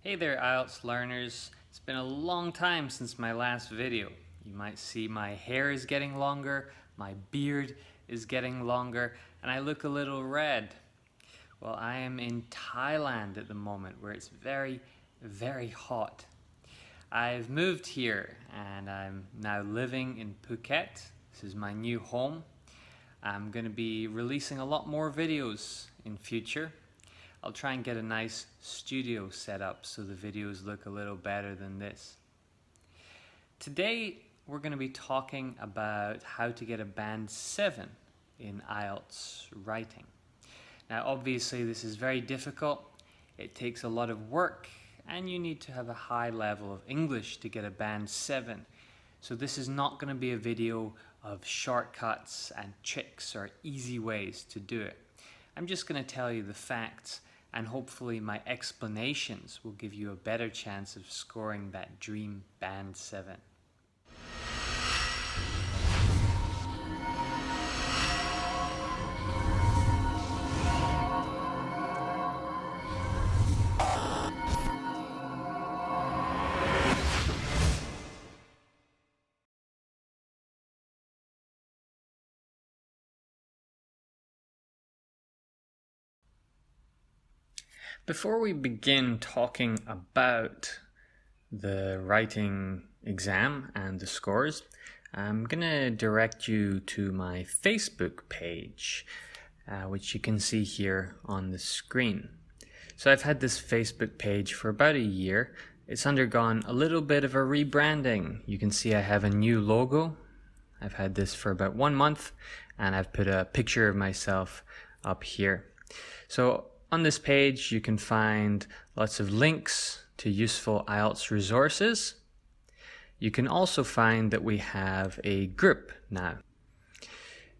Hey there IELTS learners, it's been a long time since my last video. You might see my hair is getting longer, my beard is getting longer, and I look a little red. Well, I am in Thailand at the moment where it's very, very hot. I've moved here and I'm now living in Phuket. This is my new home. I'm going to be releasing a lot more videos in future. I'll try and get a nice studio set up so the videos look a little better than this. Today we're going to be talking about how to get a band 7 in IELTS writing. Now obviously this is very difficult, it takes a lot of work, and you need to have a high level of English to get a band 7. So this is not going to be a video of shortcuts and tricks or easy ways to do it. I'm just going to tell you the facts, and hopefully my explanations will give you a better chance of scoring that dream band 7. Before we begin talking about the writing exam and the scores, I'm going to direct you to my Facebook page, which you can see here on the screen. So I've had this Facebook page for about a year. It's undergone a little bit of a rebranding. You can see I have a new logo. I've had this for about 1 month, and I've put a picture of myself up here. So on this page, you can find lots of links to useful IELTS resources. You can also find that we have a group now.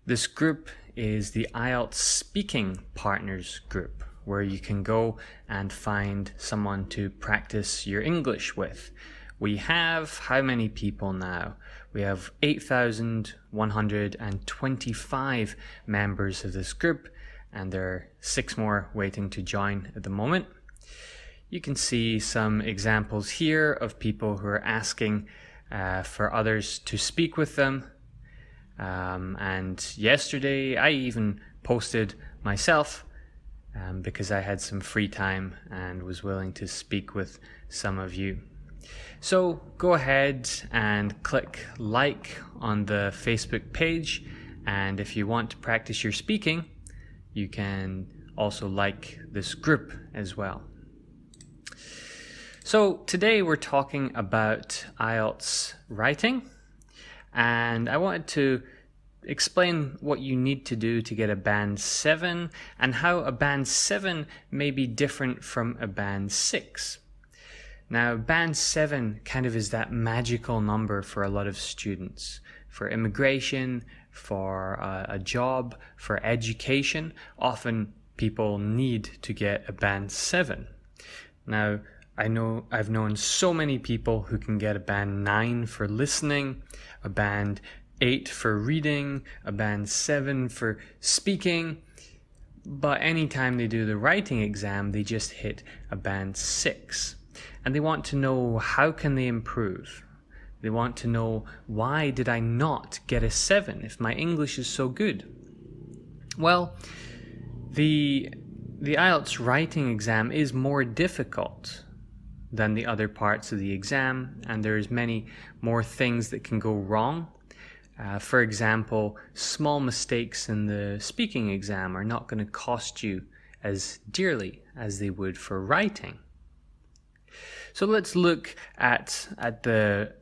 This group is the IELTS Speaking Partners group, where you can go and find someone to practice your English with. We have how many people now? We have 8,125 members of this group, and there are 6 more waiting to join at the moment. You can see some examples here of people who are asking for others to speak with them. And yesterday I even posted myself because I had some free time and was willing to speak with some of you. So go ahead and click like on the Facebook page, and if you want to practice your speaking, you can also like this group as well. So today we're talking about IELTS writing, and I wanted to explain what you need to do to get a band 7 and how a band 7 may be different from a band 6. Now band 7 kind of is that magical number for a lot of students. For immigration, for a job, for education, often people need to get a band 7. Now, I've known so many people who can get a band 9 for listening, a band 8 for reading, a band 7 for speaking, but anytime they do the writing exam, they just hit a band 6. And they want to know, how can they improve? They want to know, why did I not get a 7 if my English is so good? Well, the IELTS writing exam is more difficult than the other parts of the exam, and there's many more things that can go wrong. For example, small mistakes in the speaking exam are not going to cost you as dearly as they would for writing. So let's look at the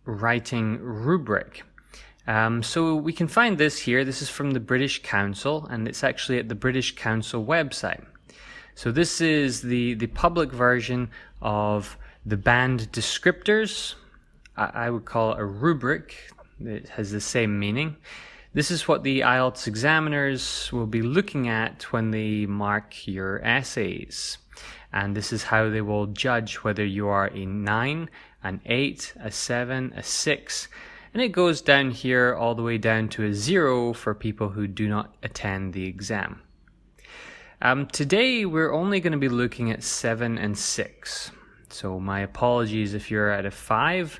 writing rubric. So we can find this here. This is from the British Council, and it's actually at the British Council website. So this is the public version of the band descriptors. I would call it a rubric. It has the same meaning. This is what the IELTS examiners will be looking at when they mark your essays. And this is how they will judge whether you are a 9, an 8, a 7, a 6, and it goes down here all the way down to a 0 for people who do not attend the exam. Today we're only going to be looking at 7 and 6. So my apologies if you're at a 5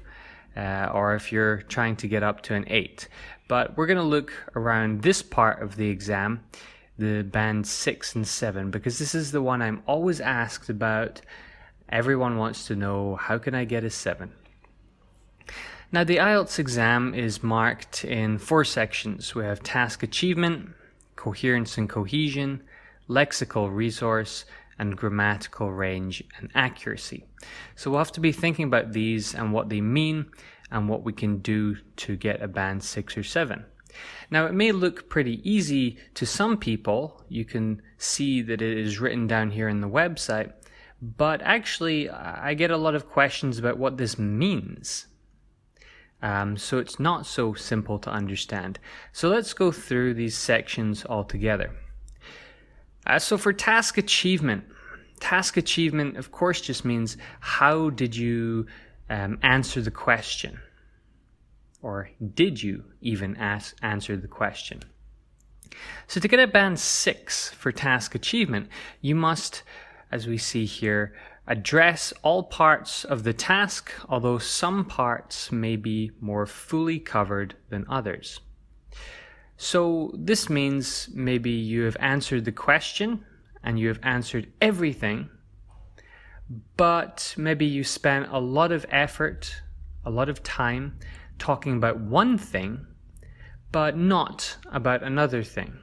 or if you're trying to get up to an 8. But we're going to look around this part of the exam, the band 6 and 7, because this is the one I'm always asked about. Everyone wants to know, how can I get a 7? Now the IELTS exam is marked in 4 sections. We have task achievement, coherence and cohesion, lexical resource, and grammatical range and accuracy. So we'll have to be thinking about these and what they mean and what we can do to get a band 6 or 7. Now it may look pretty easy to some people. You can see that it is written down here in the website, but actually I get a lot of questions about what this means. So it's not so simple to understand. So let's go through these sections all together. So for task achievement of course just means how did you answer the question? Or did you even answer the question? So to get a band 6 for task achievement, you must, as we see here, address all parts of the task, although some parts may be more fully covered than others. So this means maybe you have answered the question and you have answered everything, but maybe you spent a lot of effort, a lot of time talking about one thing, but not about another thing.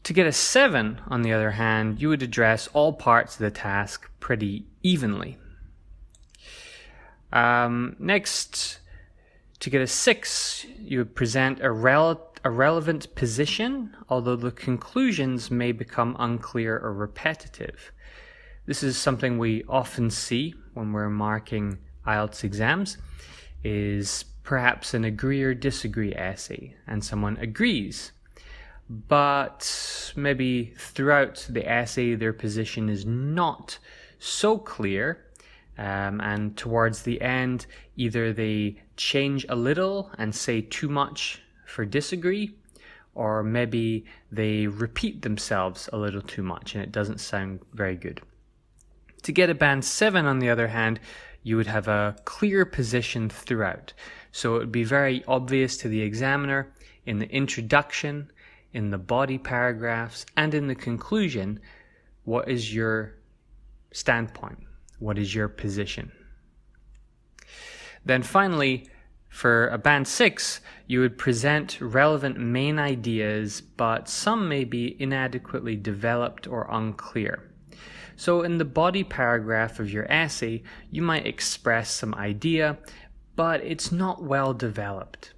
To get a 7, on the other hand, you would address all parts of the task pretty evenly. Next, to get a 6, you would present a relevant position, although the conclusions may become unclear or repetitive. This is something we often see when we're marking IELTS exams, is perhaps an agree or disagree essay, and someone agrees, but maybe throughout the essay their position is not so clear, and towards the end either they change a little and say too much for disagree, or maybe they repeat themselves a little too much and it doesn't sound very good. To get a band 7, on the other hand, you would have a clear position throughout. So it would be very obvious to the examiner in the introduction, in the body paragraphs, and in the conclusion, what is your standpoint? What is your position? Then finally, for a band 6, you would present relevant main ideas, but some may be inadequately developed or unclear. So in the body paragraph of your essay, you might express some idea, but it's not well developed.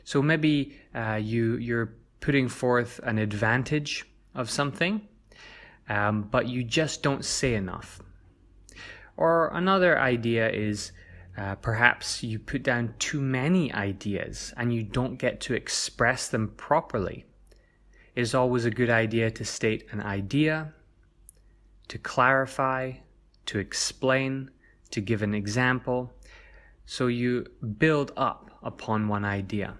So maybe you're putting forth an advantage of something, but you just don't say enough. Or another idea is perhaps you put down too many ideas and you don't get to express them properly. It is always a good idea to state an idea, to clarify, to explain, to give an example, so you build up upon one idea.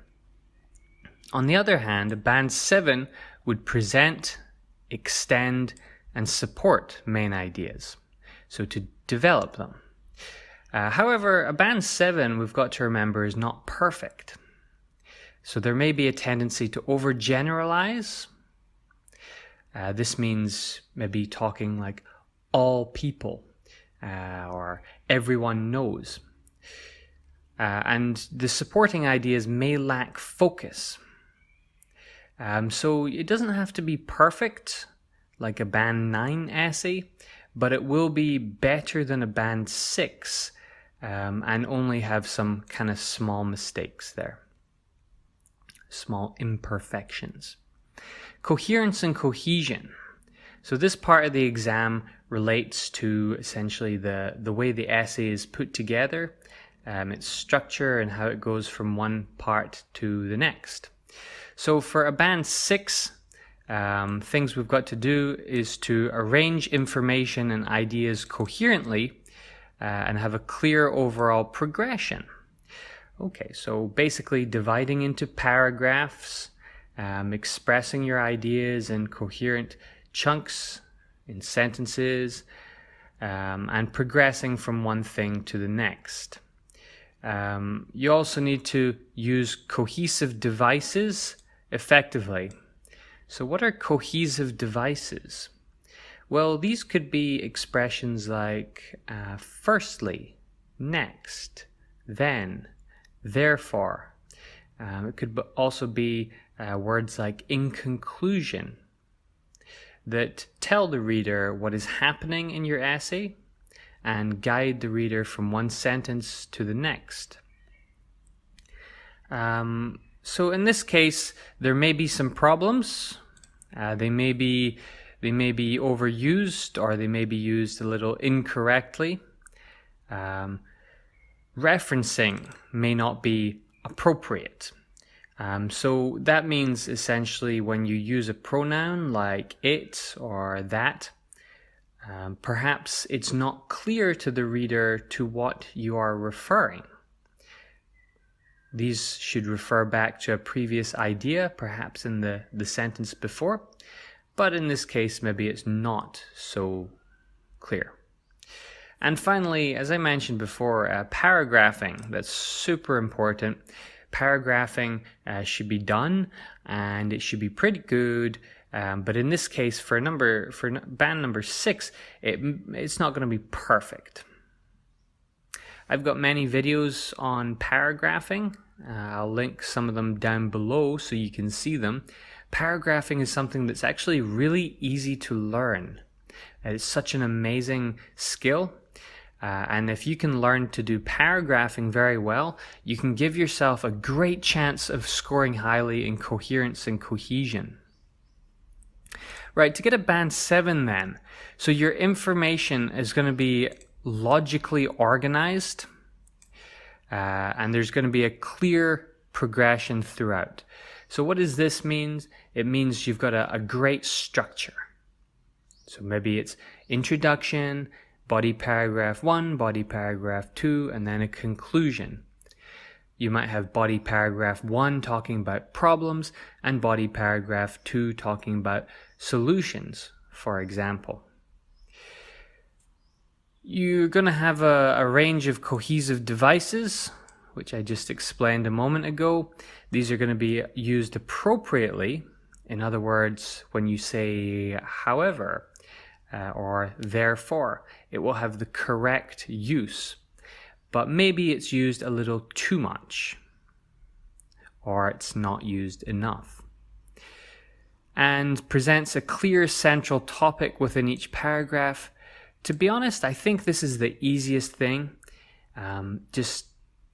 On the other hand, a band 7 would present, extend, and support main ideas, so to develop them. However, a band 7, we've got to remember, is not perfect. So there may be a tendency to overgeneralize. This means maybe talking like all people or everyone knows. And the supporting ideas may lack focus. So it doesn't have to be perfect like a band 9 essay, but it will be better than a band 6 and only have some kind of small mistakes there. Small imperfections. Coherence and cohesion. So this part of the exam relates to essentially the way the essay is put together, its structure and how it goes from one part to the next. So for a band 6, things we've got to do is to arrange information and ideas coherently and have a clear overall progression. Okay, so basically dividing into paragraphs, expressing your ideas in coherent chunks, in sentences, and progressing from one thing to the next. You also need to use cohesive devices effectively. So what are cohesive devices? Well, these could be expressions like firstly, next, then, therefore. It could also be words like in conclusion that tell the reader what is happening in your essay and guide the reader from one sentence to the next. So in this case, there may be some problems. They may be overused, or they may be used a little incorrectly. Referencing may not be appropriate. So that means essentially when you use a pronoun like it or that, perhaps it's not clear to the reader to what you are referring. These should refer back to a previous idea, perhaps in the sentence before, but in this case maybe it's not so clear. And finally, as I mentioned before, paragraphing, that's super important. Paragraphing should be done, and it should be pretty good. But in this case, for band number 6, it's not going to be perfect. I've got many videos on paragraphing. I'll link some of them down below so you can see them. Paragraphing is something that's actually really easy to learn. It's such an amazing skill. And if you can learn to do paragraphing very well, you can give yourself a great chance of scoring highly in coherence and cohesion. Right, to get a band 7 then, so your information is going to be logically organized, and there's going to be a clear progression throughout. So what does this mean? It means you've got a great structure. So maybe it's introduction, body paragraph 1, body paragraph 2, and then a conclusion. You might have body paragraph 1 talking about problems and body paragraph 2 talking about solutions, for example. You're going to have a range of cohesive devices, which I just explained a moment ago. These are going to be used appropriately. In other words, when you say however, or therefore, it will have the correct use, but maybe it's used a little too much, or it's not used enough, and presents a clear central topic within each paragraph. To be honest, I think this is the easiest thing.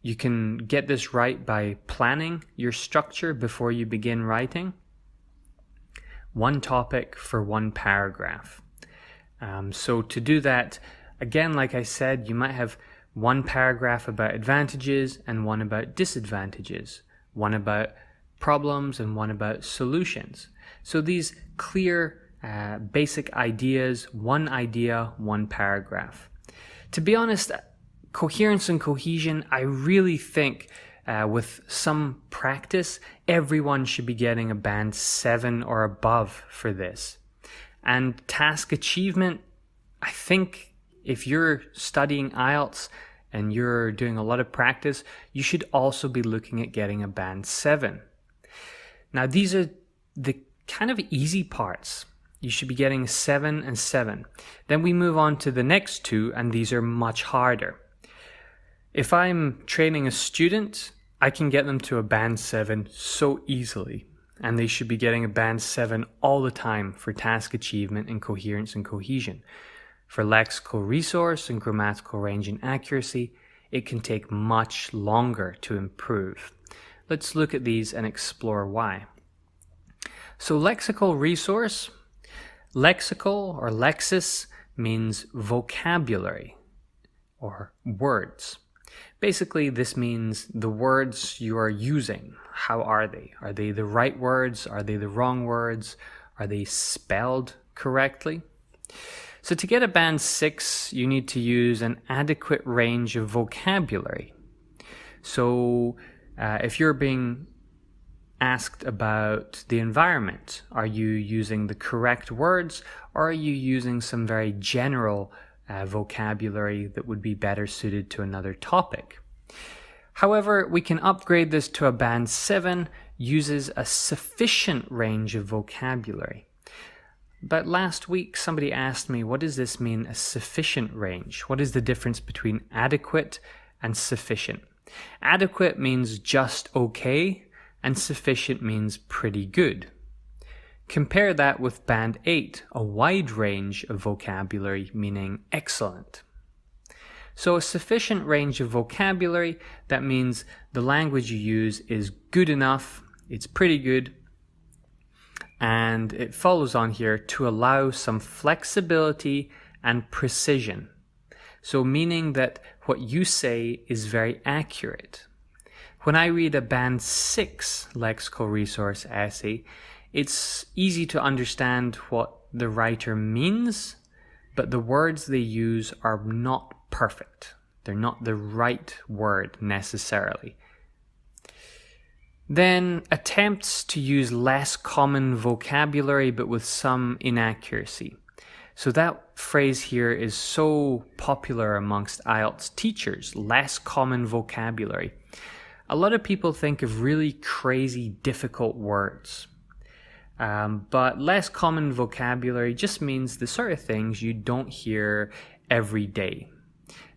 You can get this right by planning your structure before you begin writing. One topic for one paragraph. So to do that, again, like I said, you might have one paragraph about advantages and one about disadvantages, one about problems and one about solutions. So these clear basic ideas, one idea, one paragraph. To be honest, coherence and cohesion, I really think with some practice, everyone should be getting a band 7 or above for this. And task achievement, I think if you're studying IELTS and you're doing a lot of practice, you should also be looking at getting a band 7. Now, these are the kind of easy parts. You should be getting 7 and 7. Then we move on to the next two, and these are much harder. If I'm training a student, I can get them to a band 7 so easily. And they should be getting a band 7 all the time for task achievement and coherence and cohesion. For lexical resource and grammatical range and accuracy, it can take much longer to improve. Let's look at these and explore why. So lexical resource, lexical or lexis means vocabulary or words. Basically, this means the words you are using. How are they? Are they the right words? Are they the wrong words? Are they spelled correctly? So to get a band 6, you need to use an adequate range of vocabulary. So if you're being asked about the environment. Are you using the correct words, or are you using some very general vocabulary that would be better suited to another topic? However, we can upgrade this to a band 7, uses a sufficient range of vocabulary. But last week somebody asked me, what does this mean, a sufficient range? What is the difference between adequate and sufficient? Adequate means just okay, and sufficient means pretty good. Compare that with band 8, a wide range of vocabulary meaning excellent. So a sufficient range of vocabulary, that means the language you use is good enough, it's pretty good, and it follows on here to allow some flexibility and precision. So meaning that what you say is very accurate. When I read a band 6 lexical resource essay, it's easy to understand what the writer means, but the words they use are not perfect. They're not the right word necessarily. Then attempts to use less common vocabulary but with some inaccuracy. So that phrase here is so popular amongst IELTS teachers, less common vocabulary. A lot of people think of really crazy, difficult words. But less common vocabulary just means the sort of things you don't hear every day.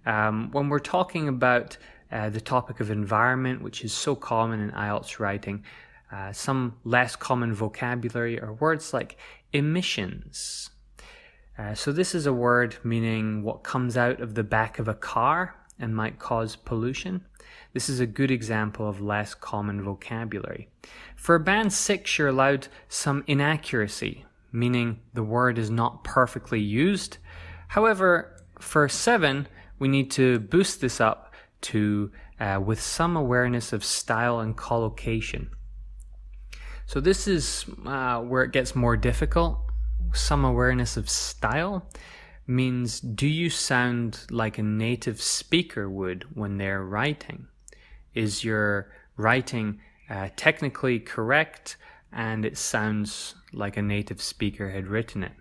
When we're talking about the topic of environment, which is so common in IELTS writing, some less common vocabulary are words like emissions. So this is a word meaning what comes out of the back of a car and might cause pollution. This is a good example of less common vocabulary. For band 6, you're allowed some inaccuracy, meaning the word is not perfectly used. However, for 7, we need to boost this up to with some awareness of style and collocation. So this is where it gets more difficult. Some awareness of style means, do you sound like a native speaker would when they're writing? Is your writing technically correct and it sounds like a native speaker had written it?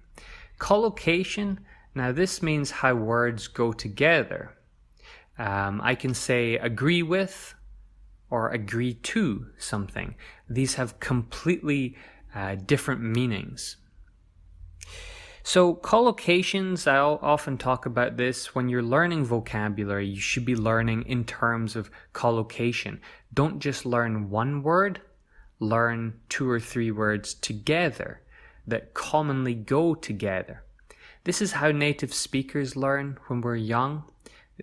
Collocation, now this means how words go together. I can say agree with or agree to something. These have completely different meanings. So collocations, I'll often talk about this. When you're learning vocabulary, you should be learning in terms of collocation. Don't just learn one word, learn 2 or 3 words together that commonly go together. This is how native speakers learn when we're young.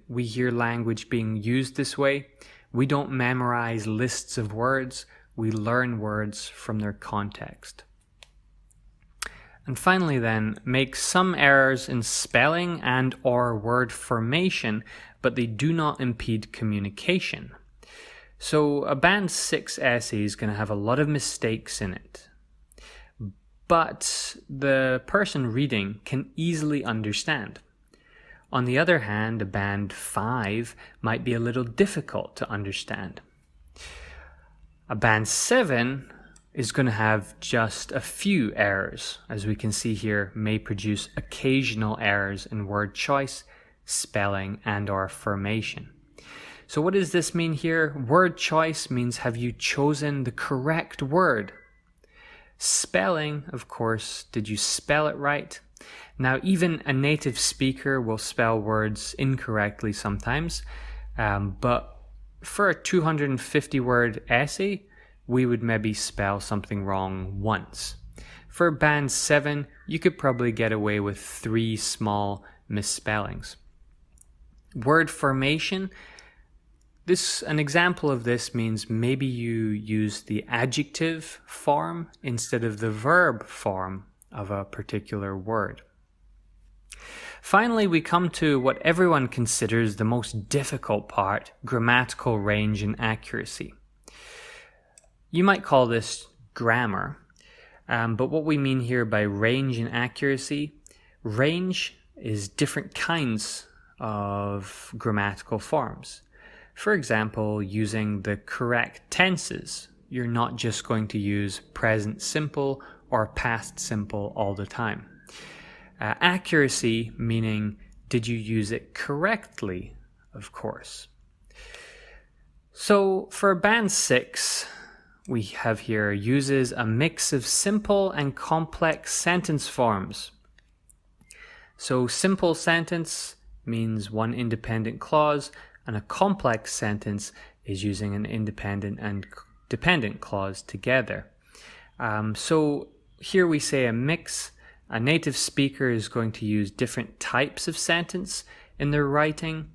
We hear language being used this way. We don't memorize lists of words. We learn words from their context. And finally then, make some errors in spelling and or word formation, but they do not impede communication. So a band 6 essay is going to have a lot of mistakes in it. But the person reading can easily understand. On the other hand, a band 5 might be a little difficult to understand. A band 7 is going to have just a few errors, as we can see here, may produce occasional errors in word choice, spelling, and or formation. So what does this mean here? Word choice means, have you chosen the correct word? Spelling, of course, did you spell it right? Now, even a native speaker will spell words incorrectly sometimes, but for a 250-word essay, we would maybe spell something wrong once. For band 7, you could probably get away with 3 small misspellings. Word formation, an example of this means maybe you use the adjective form instead of the verb form of a particular word. Finally, we come to what everyone considers the most difficult part, grammatical range and accuracy. You might call this grammar, but what we mean here by range and accuracy, range is different kinds of grammatical forms. For example, using the correct tenses you're not just going to use present simple or past simple all the time. Accuracy, meaning did you use it correctly, of course. So for band 6, we have here uses a mix of simple and complex sentence forms. So simple sentence means one independent clause, and a complex sentence is using an independent and dependent clause together. So here we say a mix. A native speaker is going to use different types of sentence in their writing,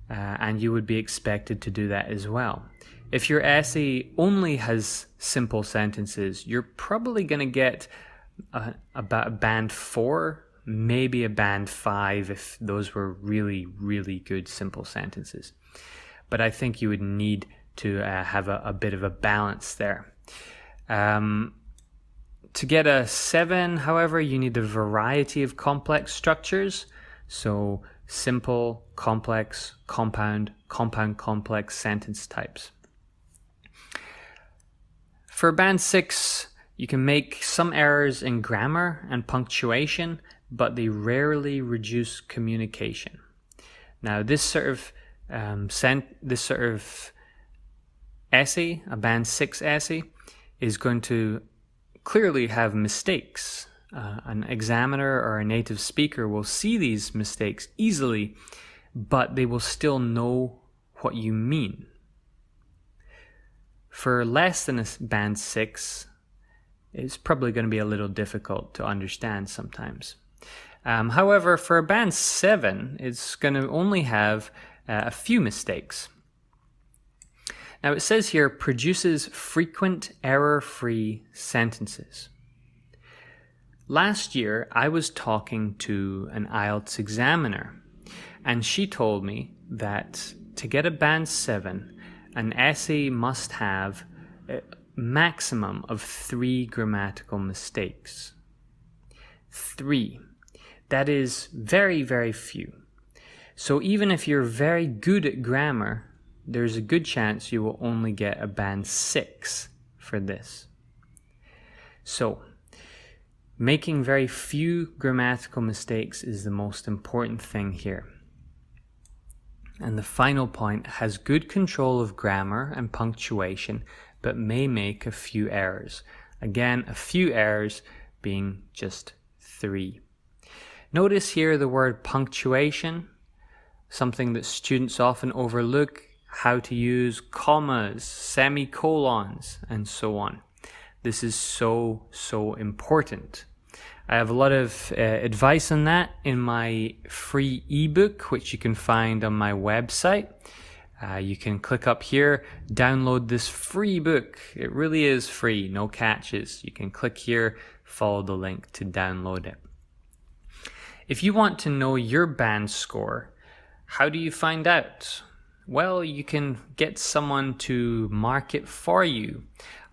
and you would be expected to do that as well. If your essay only has simple sentences, you're probably going to get about a band 4, maybe a band 5 if those were really, really good simple sentences. But I think you would need to have a bit of a balance there. To get a 7, however, you need a variety of complex structures. So simple, complex, compound, complex sentence types. For band 6, you can make some errors in grammar and punctuation, but they rarely reduce communication. Now, this sort of essay, a band 6 essay, is going to clearly have mistakes. An examiner or a native speaker will see these mistakes easily, but they will still know what you mean. For less than a band 6, it's probably going to be a little difficult to understand sometimes. However, for a band 7, it's going to only have a few mistakes. Now it says here, produces frequent error-free sentences. Last year, I was talking to an IELTS examiner, and she told me that to get a band 7, an essay must have a maximum of 3 grammatical mistakes. 3. That is very, very few. So even if you're very good at grammar, there's a good chance you will only get a band 6 for this. So, making very few grammatical mistakes is the most important thing here. And the final point, has good control of grammar and punctuation, but may make a few errors. Again, a few errors being just 3. Notice here the word punctuation, something that students often overlook, how to use commas, semicolons, and so on. This is so important. I have a lot of advice on that in my free ebook, which you can find on my website. You can click up here, download this free book. It really is free, no catches. You can click here, follow the link to download it. If you want to know your band score, how do you find out? Well, you can get someone to mark it for you.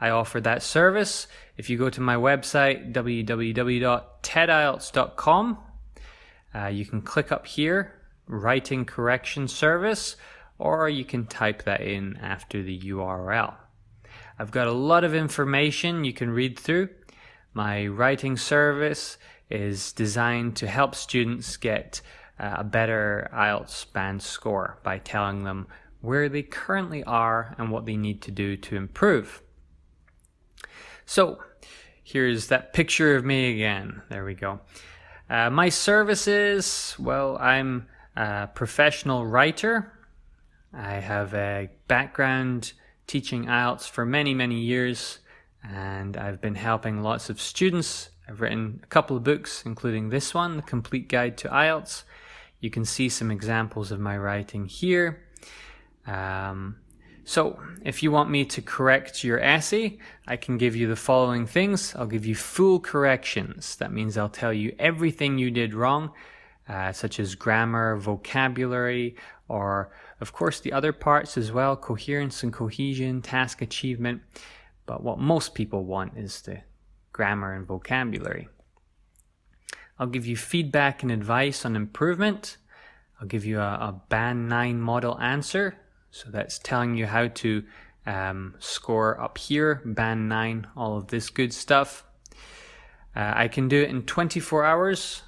I offer that service. If you go to my website, www.TED-IELTS.com, you can click up here, Writing Correction Service, or you can type that in after the URL. I've got a lot of information you can read through. My writing service is designed to help students get a better IELTS band score by telling them where they currently are and what they need to do to improve. So here's that picture of me again. There we go. My services, well, I'm a professional writer. I have a background teaching IELTS for many years, and I've been helping lots of students. I've written a couple of books, including this one, The Complete Guide to IELTS. You can see some examples of my writing here. So if you want me to correct your essay, I can give you the following things. I'll give you full corrections. That means I'll tell you everything you did wrong, such as grammar, vocabulary, or of course the other parts as well, coherence and cohesion, task achievement. But what most people want is the grammar and vocabulary. I'll give you feedback and advice on improvement. I'll give you a Band 9 model answer. So that's telling you how to score up here, band 9, all of this good stuff. I can do it in 24 hours,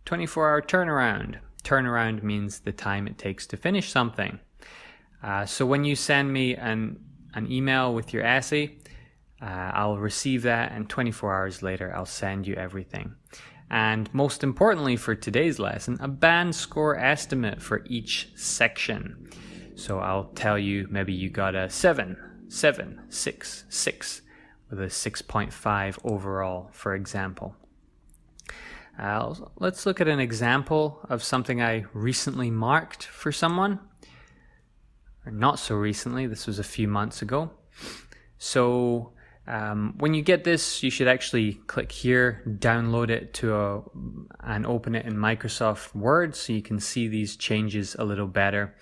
24-hour turnaround. Turnaround means the time it takes to finish something. So when you send me an email with your essay, I'll receive that, and 24 hours later I'll send you everything. And most importantly for today's lesson, a band score estimate for each section. So I'll tell you, maybe you got a 7, 7, 6, 6 with a 6.5 overall, for example. Let's look at an example of something I recently marked for someone. Or not so recently, this was a few months ago. So when you get this, you should actually click here, download it and open it in Microsoft Word so you can see these changes a little better.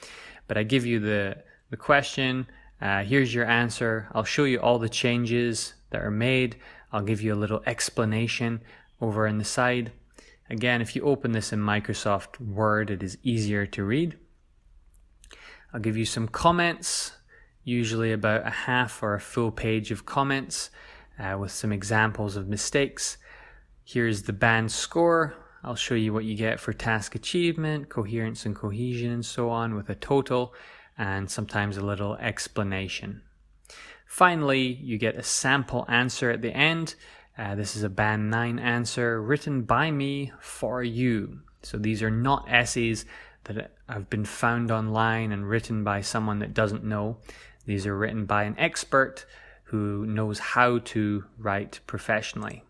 But I give you the question, here's your answer. I'll show you all the changes that are made. I'll give you a little explanation over on the side. Again, if you open this in Microsoft Word, it is easier to read. I'll give you some comments, usually about a half or a full page of comments with some examples of mistakes. Here's the band score. I'll show you what you get for task achievement, coherence and cohesion, and so on, with a total and sometimes a little explanation. Finally, you get a sample answer at the end. This is a band 9 answer written by me for you. So these are not essays that have been found online and written by someone that doesn't know. These are written by an expert who knows how to write professionally.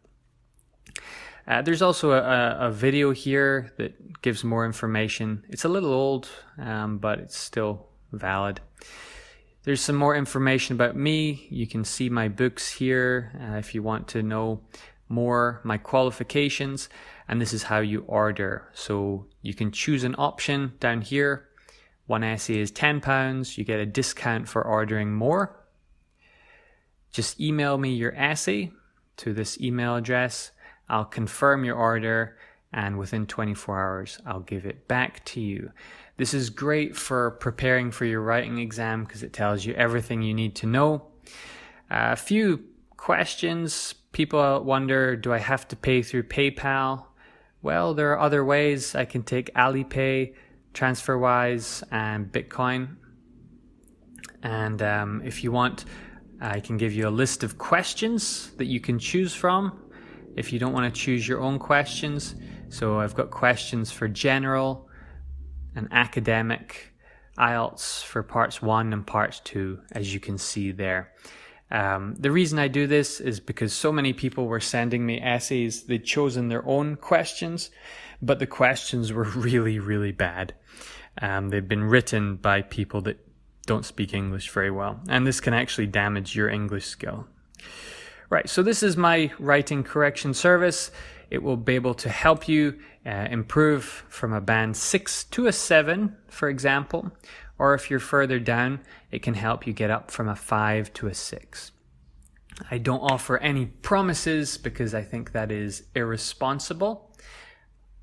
There's also a video here that gives more information. It's a little old, but it's still valid. There's some more information about me. You can see my books here if you want to know more, my qualifications, and this is how you order. So you can choose an option down here. One essay is £10. You get a discount for ordering more. Just email me your essay to this email address. I'll confirm your order, and within 24 hours, I'll give it back to you. This is great for preparing for your writing exam because it tells you everything you need to know. A few questions. People wonder, do I have to pay through PayPal? Well, there are other ways. I can take Alipay, TransferWise, and Bitcoin. And if you want, I can give you a list of questions that you can choose from if you don't want to choose your own questions. So I've got questions for general and academic, IELTS for parts 1 and parts 2, as you can see there. The reason I do this is because so many people were sending me essays. They'd chosen their own questions, but the questions were really, really bad. They've been written by people that don't speak English very well, and this can actually damage your English skill. Right, so this is my writing correction service. It will be able to help you improve from a band 6 to a 7, for example, or if you're further down, it can help you get up from a 5 to a 6. I don't offer any promises because I think that is irresponsible,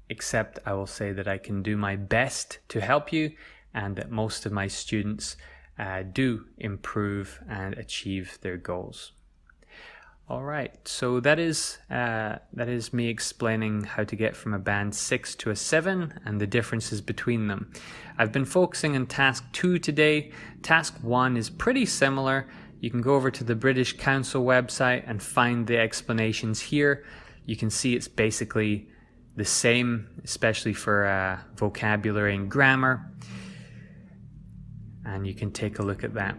except I will say that I can do my best to help you, and that most of my students do improve and achieve their goals. All right, so that is me explaining how to get from a band 6 to a 7 and the differences between them. I've been focusing on task 2 today. Task 1 is pretty similar. You can go over to the British Council website and find the explanations here. You can see it's basically the same, especially for vocabulary and grammar. And you can take a look at that.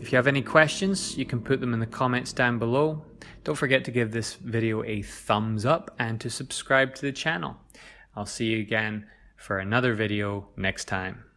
If you have any questions, you can put them in the comments down below. Don't forget to give this video a thumbs up and to subscribe to the channel. I'll see you again for another video next time.